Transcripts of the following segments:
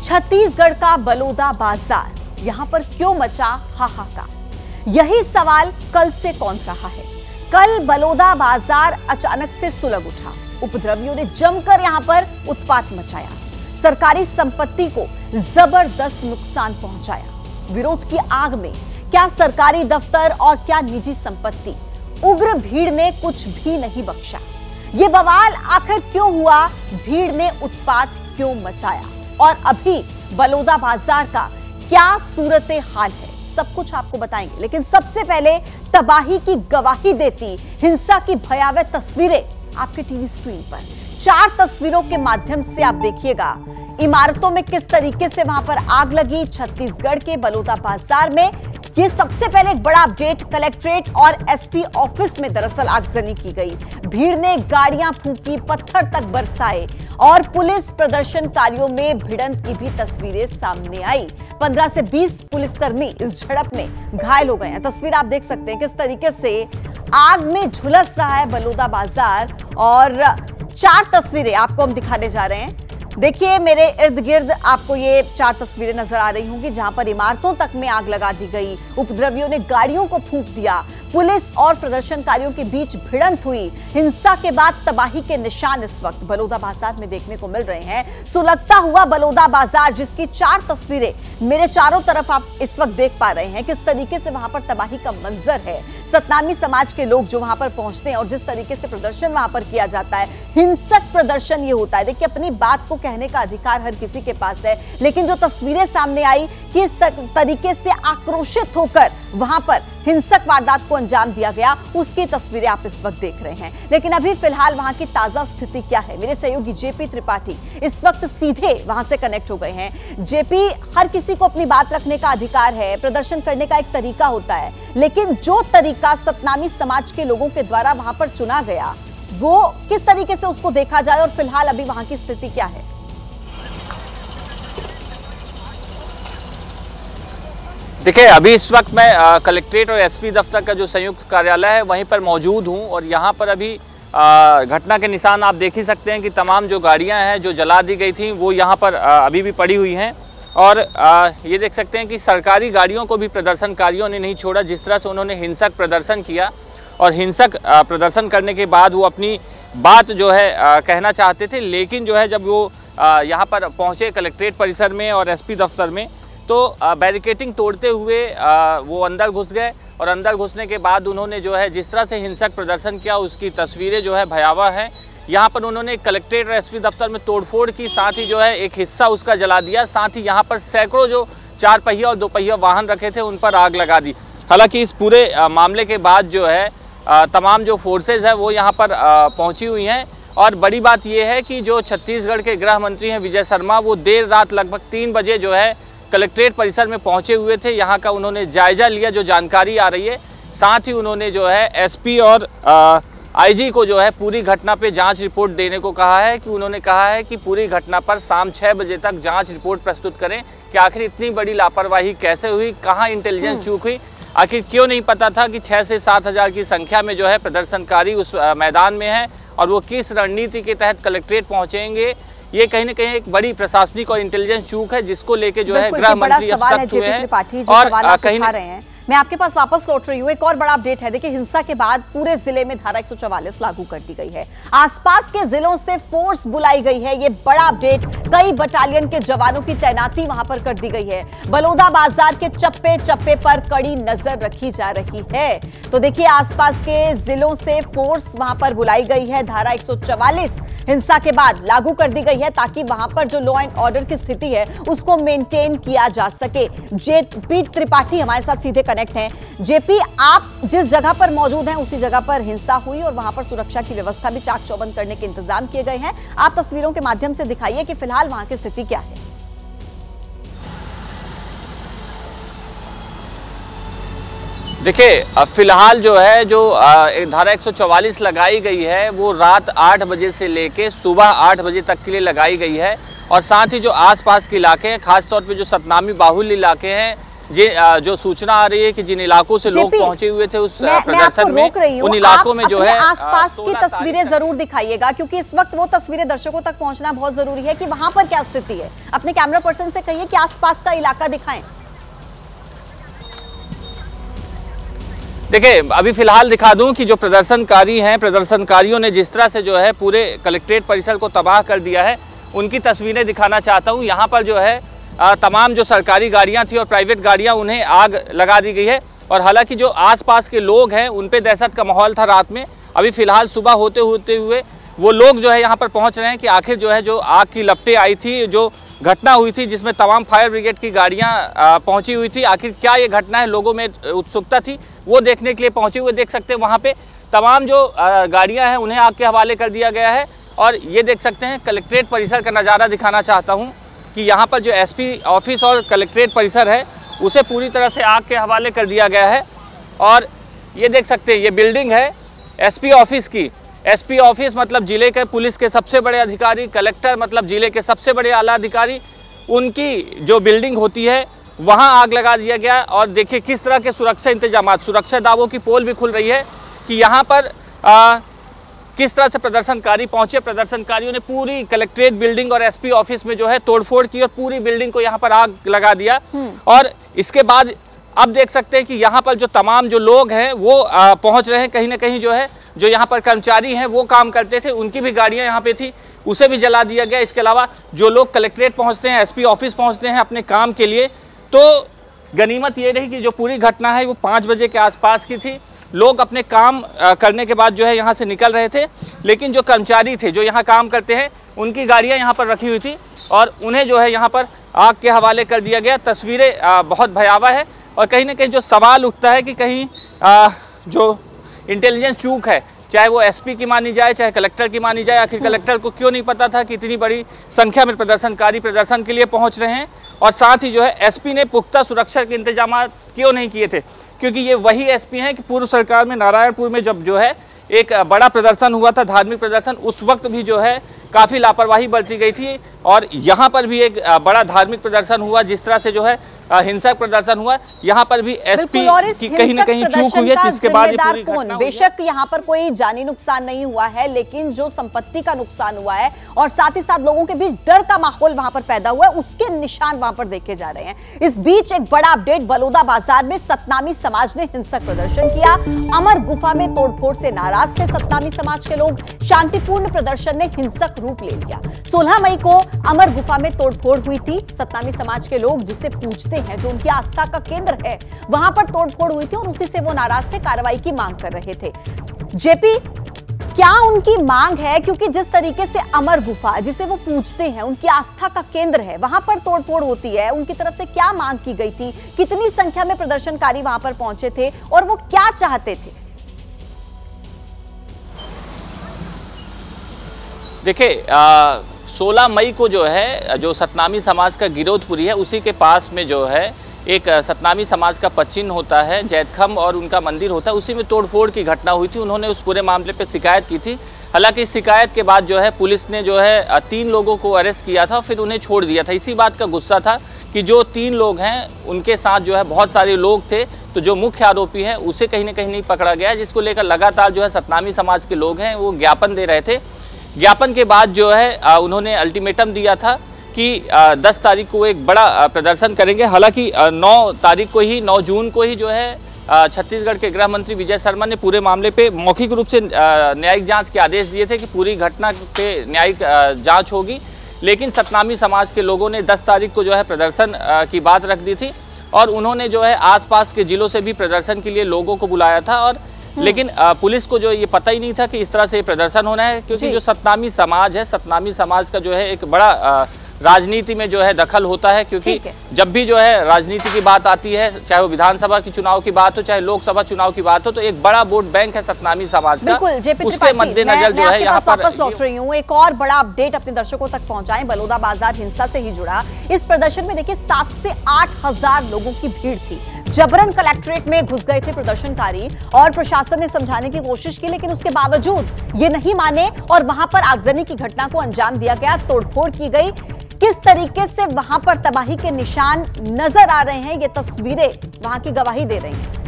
छत्तीसगढ़ का बलौदा बाजार, यहां पर क्यों मचा हाहाकार? यही सवाल कल से कौंध रहा है। कल बलौदा बाजार अचानक से सुलग उठा। उपद्रवियों ने जमकर यहां पर उत्पात मचाया, सरकारी संपत्ति को जबरदस्त नुकसान पहुंचाया। विरोध की आग में क्या सरकारी दफ्तर और क्या निजी संपत्ति, उग्र भीड़ ने कुछ भी नहीं बख्शा। ये बवाल आखिर क्यों हुआ? भीड़ ने उत्पात क्यों मचाया? और अभी बलौदा बाजार का क्या सूरत हाल है, सब कुछ आपको बताएंगे। लेकिन सबसे पहले तबाही की गवाही देती हिंसा की भयावह तस्वीरें आपके टीवी स्क्रीन पर। 4 तस्वीरों के माध्यम से आप देखिएगा इमारतों में किस तरीके से वहां पर आग लगी। छत्तीसगढ़ के बलौदा बाजार में ये सबसे पहले एक बड़ा अपडेट, कलेक्ट्रेट और एसपी ऑफिस में दरअसल आगजनी की गई। भीड़ ने गाड़ियां फूंकी, पत्थर तक बरसाए और पुलिस प्रदर्शनकारियों में भिड़ंत की भी तस्वीरें सामने आई। 15 से 20 पुलिसकर्मी इस झड़प में घायल हो गए हैं। तस्वीर आप देख सकते हैं किस तरीके से आग में झुलस रहा है बलौदा बाजार। और 4 तस्वीरें आपको हम दिखाने जा रहे हैं। देखिए मेरे इर्द गिर्द आपको ये 4 तस्वीरें नजर आ रही होंगी जहां पर इमारतों तक में आग लगा दी गई। उपद्रवियों ने गाड़ियों को फूंक दिया। पुलिस और प्रदर्शनकारियों के बीच भिड़ंत हुई। हिंसा के बाद तबाही के निशान इस वक्त बलौदा बाजार में देखने को मिल रहे हैं। सुलगता हुआ बलौदा बाजार, जिसकी 4 तस्वीरें मेरे चारों तरफ आप इस वक्त देख पा रहे हैं, किस तरीके से वहां पर तबाही का मंजर है। सतनामी समाज के लोग जो वहां पर पहुंचते हैं और जिस तरीके से प्रदर्शन वहां पर किया जाता है, हिंसक प्रदर्शन ये होता है। देखिए अपनी बात को कहने का अधिकार हर किसी के पास है, लेकिन जो तस्वीरें सामने आई किस तरीके से आक्रोशित होकर वहां पर हिंसक वारदात को अंजाम दिया गया, उसकी तस्वीरें आप इस वक्त देख रहे हैं। लेकिन अभी फिलहाल वहां की ताजा स्थिति क्या है? मेरे सहयोगी जेपी त्रिपाठी इस वक्त सीधे वहां से कनेक्ट हो गए हैं। जेपी, हर किसी को अपनी बात रखने का अधिकार है, प्रदर्शन करने का एक तरीका होता है, लेकिन जो तरीका सतनामी समाज के लोगों के द्वारा वहां पर चुना गया, वो किस तरीके से उसको देखा जाए और फिलहाल अभी वहां की स्थिति क्या है? देखिए अभी इस वक्त मैं कलेक्ट्रेट और एसपी दफ्तर का जो संयुक्त कार्यालय है वहीं पर मौजूद हूं और यहां पर अभी घटना के निशान आप देख ही सकते हैं कि तमाम जो गाड़ियां हैं जो जला दी गई थी वो यहां पर अभी भी पड़ी हुई हैं। और ये देख सकते हैं कि सरकारी गाड़ियों को भी प्रदर्शनकारियों ने नहीं छोड़ा। जिस तरह से उन्होंने हिंसक प्रदर्शन किया और हिंसक प्रदर्शन करने के बाद वो अपनी बात जो है कहना चाहते थे, लेकिन जो है जब वो यहाँ पर पहुँचे कलेक्ट्रेट परिसर में और एसपी दफ्तर में, तो बैरिकेटिंग तोड़ते हुए वो अंदर घुस गए। और अंदर घुसने के बाद उन्होंने जो है जिस तरह से हिंसक प्रदर्शन किया उसकी तस्वीरें जो है भयावह हैं। यहाँ पर उन्होंने कलेक्ट्रेट और एसपी दफ्तर में तोड़फोड़ की, साथ ही जो है एक हिस्सा उसका जला दिया। साथ ही यहाँ पर सैकड़ों जो 4 पहिया और 2 पहिया वाहन रखे थे उन पर आग लगा दी। हालांकि इस पूरे मामले के बाद जो है तमाम जो फोर्सेज है वो यहाँ पर पहुँची हुई हैं। और बड़ी बात यह है कि जो छत्तीसगढ़ के गृह मंत्री हैं विजय शर्मा, वो देर रात लगभग 3 बजे जो है कलेक्ट्रेट परिसर में पहुंचे हुए थे। यहाँ का उन्होंने जायजा लिया, जो जानकारी आ रही है। साथ ही उन्होंने जो है एसपी और आईजी को जो है पूरी घटना पे जांच रिपोर्ट देने को कहा है। कि उन्होंने कहा है कि पूरी घटना पर शाम 6 बजे तक जांच रिपोर्ट प्रस्तुत करें कि आखिर इतनी बड़ी लापरवाही कैसे हुई, कहाँ इंटेलिजेंस चूक हुई, आखिर क्यों नहीं पता था कि 6 से 7 हज़ार की संख्या में जो है प्रदर्शनकारी उस मैदान में है और वो किस रणनीति के तहत कलेक्ट्रेट पहुँचेंगे। ये कहीं ना कहीं एक बड़ी प्रशासनिक और इंटेलिजेंस चूक है, जिसको लेके जो है गृह मंत्री अब सख्त हुए हैं। और कहीं रहे हैं, मैं आपके पास वापस लौट रही हूँ। एक और बड़ा अपडेट है। देखिए हिंसा के बाद पूरे जिले में धारा 144 लागू कर दी गई है। आसपास के जिलों से फोर्स बुलाई गई है। ये बड़ा अपडेट, कई बटालियन के जवानों की तैनाती वहां पर कर दी गई है। बलौदा बाजार के चप्पे चप्पे पर कड़ी नजर रखी जा रही है। तो देखिए आसपास के जिलों से फोर्स वहां पर बुलाई गई है। धारा 144 हिंसा के बाद लागू कर दी गई है ताकि वहां पर जो लॉ एंड ऑर्डर की स्थिति है उसको मेंटेन किया जा सके। जेपी त्रिपाठी हमारे साथ सीधे कनेक्ट हैं। जेपी, आप जिस जगह पर मौजूद हैं उसी जगह पर हिंसा हुई और वहां पर सुरक्षा की व्यवस्था भी चाक चौबंद करने के इंतजाम किए गए हैं। आप तस्वीरों के माध्यम से दिखाइए कि फिलहाल वहां की स्थिति क्या है। देखिए फिलहाल जो है जो धारा 144 लगाई गई है वो रात 8 बजे से लेके सुबह 8 बजे तक के लिए लगाई गई है। और साथ ही जो आसपास के इलाके हैं, खासतौर पे जो सतनामी बाहुल्य इलाके हैं, जो सूचना आ रही है कि जिन इलाकों से लोग पहुंचे हुए थे उस प्रदर्शन में, उन इलाकों में जो है आसपास की तस्वीरें जरूर दिखाइएगा, क्योंकि इस वक्त वो तस्वीरें दर्शकों तक पहुंचना बहुत जरूरी है कि वहां पर क्या स्थिति है। अपने कैमरा पर्सन से कहिए कि आसपास का इलाका दिखाएं। देखिए, अभी फिलहाल दिखा दूं कि जो प्रदर्शनकारी हैं, प्रदर्शनकारियों ने जिस तरह से जो है पूरे कलेक्ट्रेट परिसर को तबाह कर दिया है, उनकी तस्वीरें दिखाना चाहता हूं। यहाँ पर जो है तमाम जो सरकारी गाड़ियां थी और प्राइवेट गाड़ियां, उन्हें आग लगा दी गई है। और हालांकि जो आसपास के लोग हैं उन पे दहशत का माहौल था रात में। अभी फिलहाल सुबह होते हुए वो लोग जो है यहाँ पर पहुँच रहे हैं कि आखिर जो है जो आग की लपटें आई थी, जो घटना हुई थी जिसमें तमाम फायर ब्रिगेड की गाड़ियाँ पहुँची हुई थी, आखिर क्या ये घटना है, लोगों में उत्सुकता थी, वो देखने के लिए पहुँचे हुए। देख सकते हैं वहाँ पे तमाम जो गाड़ियाँ हैं उन्हें आग के हवाले कर दिया गया है। और ये देख सकते हैं कलेक्ट्रेट परिसर का नज़ारा दिखाना चाहता हूँ कि यहाँ पर जो एसपी ऑफिस और कलेक्ट्रेट परिसर है उसे पूरी तरह से आग के हवाले कर दिया गया है। और ये देख सकते हैं ये बिल्डिंग है एसपी ऑफिस की। एसपी ऑफिस मतलब जिले के पुलिस के सबसे बड़े अधिकारी, कलेक्टर मतलब जिले के सबसे बड़े आला अधिकारी, उनकी जो बिल्डिंग होती है वहाँ आग लगा दिया गया। और देखिए किस तरह के सुरक्षा इंतजाम, सुरक्षा दावों की पोल भी खुल रही है कि यहाँ पर किस तरह से प्रदर्शनकारी पहुंचे। प्रदर्शनकारियों ने पूरी कलेक्ट्रेट बिल्डिंग और एसपी ऑफिस में जो है तोड़फोड़ की और पूरी बिल्डिंग को यहाँ पर आग लगा दिया। और इसके बाद अब देख सकते हैं कि यहाँ पर जो तमाम जो लोग हैं वो पहुँच रहे हैं। कहीं ना कहीं जो है जो यहाँ पर कर्मचारी हैं वो काम करते थे, उनकी भी गाड़ियाँ यहाँ पे थी, उसे भी जला दिया गया। इसके अलावा जो लोग कलेक्ट्रेट पहुँचते हैं, एसपी ऑफिस पहुँचते हैं अपने काम के लिए, तो गनीमत ये रही कि जो पूरी घटना है वो 5 बजे के आसपास की थी। लोग अपने काम करने के बाद जो है यहाँ से निकल रहे थे, लेकिन जो कर्मचारी थे जो यहाँ काम करते हैं उनकी गाड़ियाँ यहाँ पर रखी हुई थी और उन्हें जो है यहाँ पर आग के हवाले कर दिया गया। तस्वीरें बहुत भयावह है और कहीं ना कहीं जो सवाल उठता है कि कहीं जो इंटेलिजेंस चूक है, चाहे वो एसपी की मानी जाए चाहे कलेक्टर की मानी जाए, आखिर कलेक्टर को क्यों नहीं पता था कि इतनी बड़ी संख्या में प्रदर्शनकारी प्रदर्शन के लिए पहुंच रहे हैं। और साथ ही जो है एसपी ने पुख्ता सुरक्षा के इंतजाम क्यों नहीं किए थे, क्योंकि ये वही एसपी हैं कि पूर्व सरकार में नारायणपुर में जब जो है एक बड़ा प्रदर्शन हुआ था, धार्मिक प्रदर्शन, उस वक्त भी जो है काफ़ी लापरवाही बरती गई थी। और यहाँ पर भी एक बड़ा धार्मिक प्रदर्शन हुआ, जिस तरह से जो है हिंसक प्रदर्शन हुआ, यहाँ पर भी एसपी की कहीं ना कहीं चूक हुई है, जिसके बाद ये पूरी घटना हुई है। बेशक यहाँ पर कोई जानी नुकसान नहीं हुआ है, लेकिन जो संपत्ति का नुकसान हुआ है और साथ ही साथ लोगों के बीच डर का माहौल वहां पर पैदा हुआ है, उसके निशान वहां पर देखे जा रहे हैं। इस बीच एक बड़ा अपडेट, बलौदा बाजार में सतनामी समाज ने हिंसक प्रदर्शन किया। अमर गुफा में तोड़फोड़ से नाराज थे सतनामी समाज के लोग। शांतिपूर्ण प्रदर्शन ने हिंसक रूप ले लिया। 16 मई को अमर गुफा में तोड़फोड़ हुई थी। सतनामी समाज के लोग जिसे पूजते हैं, जो उनकी आस्था का केंद्र है, वहां पर तोड़फोड़ हुई थी और उसी से वो नाराज थे, कार्रवाई की मांग कर रहे थे। जेपी, क्या उनकी मांग है, क्योंकि जिस तरीके से अमर गुफा जिसे वो पूजते हैं, उनकी आस्था का केंद्र है, वहां पर तोड़फोड़ होती है, उनकी तरफ से क्या मांग की गई थी, कितनी संख्या में प्रदर्शनकारी वहां पर पहुंचे थे और वो क्या चाहते थे? देखिए 16 मई को जो है जो सतनामी समाज का गिरोधपुरी है, उसी के पास में जो है एक सतनामी समाज का पचिन्ह होता है, जैतखम, और उनका मंदिर होता है, उसी में तोड़फोड़ की घटना हुई थी। उन्होंने उस पूरे मामले पे शिकायत की थी। हालांकि इस शिकायत के बाद जो है पुलिस ने जो है 3 लोगों को अरेस्ट किया था, फिर उन्हें छोड़ दिया था। इसी बात का गुस्सा था कि जो 3 लोग हैं उनके साथ जो है बहुत सारे लोग थे, तो जो मुख्य आरोपी है उसे कहीं ना कहीं नहीं पकड़ा गया, जिसको लेकर लगातार जो है सतनामी समाज के लोग हैं वो ज्ञापन दे रहे थे। ज्ञापन के बाद जो है उन्होंने अल्टीमेटम दिया था कि 10 तारीख को एक बड़ा प्रदर्शन करेंगे। हालांकि 9 तारीख को ही, 9 जून को ही जो है छत्तीसगढ़ के गृह मंत्री विजय शर्मा ने पूरे मामले पे मौखिक रूप से न्यायिक जांच के आदेश दिए थे कि पूरी घटना पे न्यायिक जांच होगी। लेकिन सतनामी समाज के लोगों ने 10 तारीख को जो है प्रदर्शन की बात रख दी थी और उन्होंने जो है आसपास के जिलों से भी प्रदर्शन के लिए लोगों को बुलाया था। और लेकिन पुलिस को जो ये पता ही नहीं था कि इस तरह से प्रदर्शन होना है, क्योंकि जो सतनामी समाज है, सतनामी समाज का जो है एक बड़ा राजनीति में जो है दखल होता है, क्योंकि जब भी जो है राजनीति की बात आती है, चाहे वो विधानसभा की चुनाव की बात हो चाहे लोकसभा चुनाव की बात हो, तो एक बड़ा वोट बैंक है सतनामी समाज का। उसके मद्देनजर जो है यहाँ पर वापस लौट रही हूँ, एक और बड़ा अपडेट अपने दर्शकों तक पहुंचाएं। बलौदा बाजार हिंसा से ही जुड़ा इस प्रदर्शन में देखिए 7 से 8 हजार लोगों की भीड़ थी। जबरन कलेक्ट्रेट में घुस गए थे प्रदर्शनकारी और प्रशासन ने समझाने की कोशिश की, लेकिन उसके बावजूद ये नहीं माने और वहां पर आगजनी की घटना को अंजाम दिया गया, तोड़फोड़ की गई। किस तरीके से वहां पर तबाही के निशान नजर आ रहे हैं, ये तस्वीरें वहां की गवाही दे रही हैं।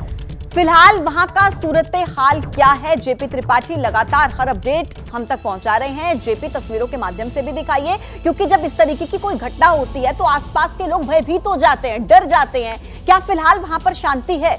फिलहाल वहां का सूरत हाल क्या है, जेपी त्रिपाठी लगातार हर अपडेट हम तक पहुंचा रहे हैं। जेपी तस्वीरों के माध्यम से भी दिखाइए, क्योंकि जब इस तरीके की कोई घटना होती है तो आसपास के लोग भयभीत हो जाते हैं, डर जाते हैं। क्या फिलहाल वहां पर शांति है?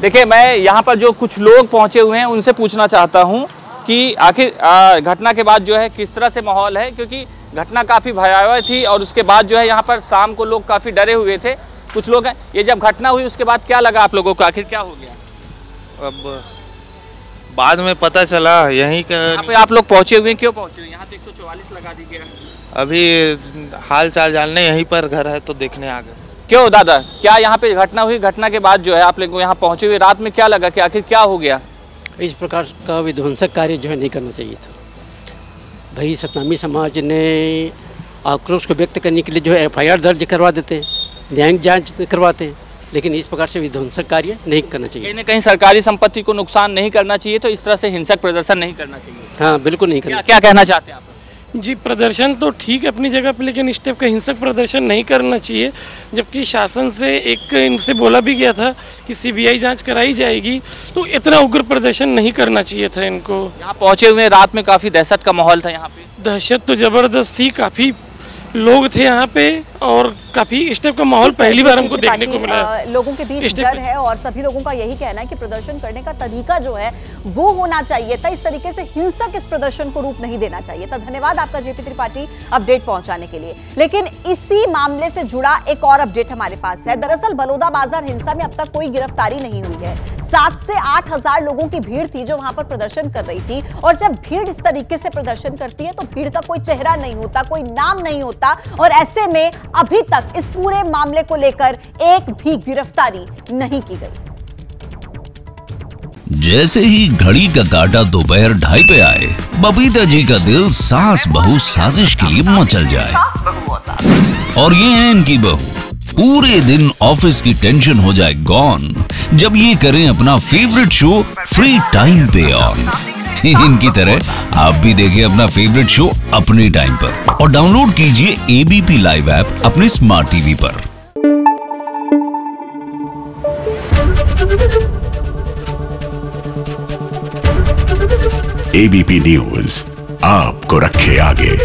देखिए, मैं यहाँ पर जो कुछ लोग पहुंचे हुए हैं उनसे पूछना चाहता हूँ कि आखिर घटना के बाद जो है किस तरह से माहौल है, क्योंकि घटना काफ़ी भयावह थी और उसके बाद जो है यहाँ पर शाम को लोग काफ़ी डरे हुए थे। कुछ लोग हैं, ये जब घटना हुई उसके बाद क्या लगा आप लोगों को, आखिर क्या हो गया? अब बाद में पता चला यहीं का। यहाँ पे आप लोग पहुँचे हुए हैं, क्यों पहुँचे हुए? यहाँ तो 144 लगा दी गया। अभी हाल चाल जानने यहीं पर घर है तो देखने आ गए। क्यों दादा, क्या यहाँ पे घटना हुई? घटना के बाद जो है आप लोग यहाँ पहुँचे हुए, रात में क्या लगा कि आखिर क्या हो गया? इस प्रकार का विध्वंसक कार्य जो है नहीं करना चाहिए था भाई। सतनामी समाज ने आक्रोश को व्यक्त करने के लिए जो है FIR दर्ज करवा देते हैं, न्यायिक जांच करवाते हैं, लेकिन इस प्रकार से विध्वंसक कार्य नहीं करना चाहिए। कहीं न कहीं सरकारी संपत्ति को नुकसान नहीं करना चाहिए, तो इस तरह से हिंसक प्रदर्शन नहीं करना चाहिए। हाँ, बिल्कुल नहीं करना। क्या कहना चाहते हैं आप? जी, प्रदर्शन तो ठीक है अपनी जगह पे, लेकिन इस टाइप का हिंसक प्रदर्शन नहीं करना चाहिए। जबकि शासन से इनसे बोला भी गया था कि CBI जांच कराई जाएगी, तो इतना उग्र प्रदर्शन नहीं करना चाहिए था इनको। यहाँ पहुँचे हुए रात में काफ़ी दहशत का माहौल था। यहाँ पे दहशत तो ज़बरदस्त थी, काफ़ी लोग थे यहाँ पे और काफ़ी इस टाइप का माहौल पहली बार हमको देखने को मिला। लोगों के बीच डर है और सभी लोगों का यही कहना है कि प्रदर्शन करने का तरीका जो है वो होना चाहिए था, इस तरीके से हिंसक इस प्रदर्शन को रूप नहीं देना चाहिए था। धन्यवाद आपका जेपी त्रिपाठी अपडेट पहुंचाने के लिए। लेकिन इसी मामले से जुड़ा एक और अपडेट हमारे पास है। दरअसल बलौदा बाजार हिंसा में अब तक कोई गिरफ्तारी नहीं हुई है। 7 से 8 हजार लोगों की भीड़ थी जो वहां पर प्रदर्शन कर रही थी, और जब भीड़ इस तरीके से प्रदर्शन करती है तो भीड़ का कोई चेहरा नहीं होता, कोई नाम नहीं होता, और ऐसे में अभी तक इस पूरे मामले को लेकर एक भी गिरफ्तारी नहीं की गई। जैसे ही घड़ी का काटा दोपहर 2:30 पे आए, बबीता जी का दिल सास बहू साजिश के लिए मचल जाए। और ये है इनकी बहू, पूरे दिन ऑफिस की टेंशन हो जाए गॉन जब ये करें अपना फेवरेट शो फ्री टाइम पे ऑन। इनकी तरह आप भी देखें अपना फेवरेट शो अपने टाइम पर और डाउनलोड कीजिए ABP लाइव ऐप अपने स्मार्ट टीवी पर। ABP न्यूज आपको रखे आगे।